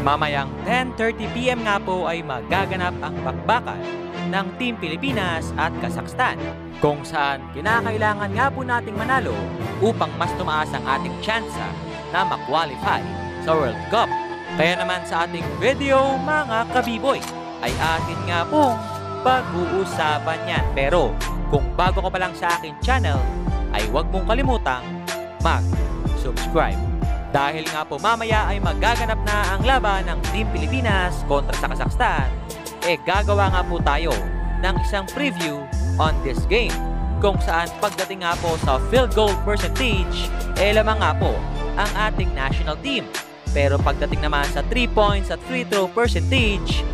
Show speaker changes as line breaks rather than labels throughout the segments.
Mamayang 10:30 PM nga po ay magaganap ang bakbakan ng Team Pilipinas at Kazakhstan, kung saan kinakailangan nga po nating manalo upang mas tumaas ang ating tsansa na ma-qualify sa World Cup. Kaya naman sa ating video mga kabiboy ay atin nga pong pag-uusapan yan. Pero kung bago ka pa lang sa akin channel ay huwag mong kalimutang mag-subscribe. Dahil nga po mamaya ay magaganap na ang laban ng Team Pilipinas kontra sa Kazakhstan, gagawa nga po tayo ng isang preview on this game, kung saan pagdating nga po sa field goal percentage, lamang nga po ang ating national team. Pero pagdating naman sa 3 points at free throw percentage,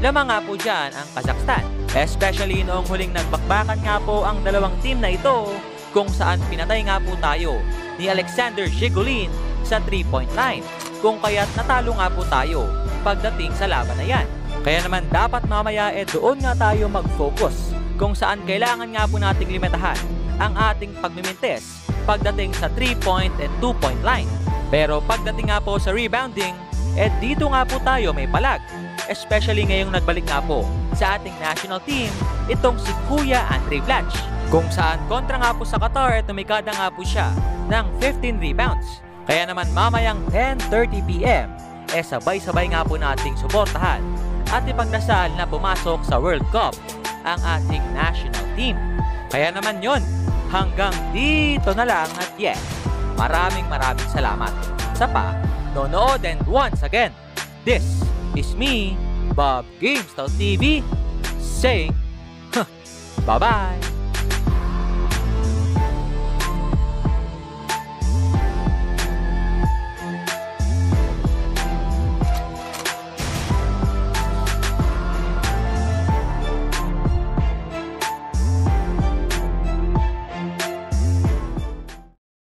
lamang nga po dyan ang Kazakhstan. Especially noong huling nagbakbakan nga po ang dalawang team na ito, kung saan pinatay nga po tayo ni Alexander Zhigulin sa 3-point line, kung kaya't natalo nga po tayo pagdating sa laban na yan. Kaya naman dapat mamaya doon nga tayo mag-focus, kung saan kailangan nga po nating limitahan ang ating pagmimintes pagdating sa 3-point and 2-point line. Pero pagdating nga po sa rebounding, dito nga po tayo may palag, especially ngayong nagbalik nga po sa ating national team itong si Kuya Andre Blanch, kung saan kontra nga po sa Qatar tumikada nga po siya ng 15 rebounds. Kaya naman mamayang 10:30 PM, sabay-sabay nga po nating suportahan at ipagdasal na pumasok sa World Cup ang ating national team. Kaya naman yon, hanggang dito na lang at maraming salamat sa panonood. And once again, this is me, Bob GameStyle TV, saying bye-bye!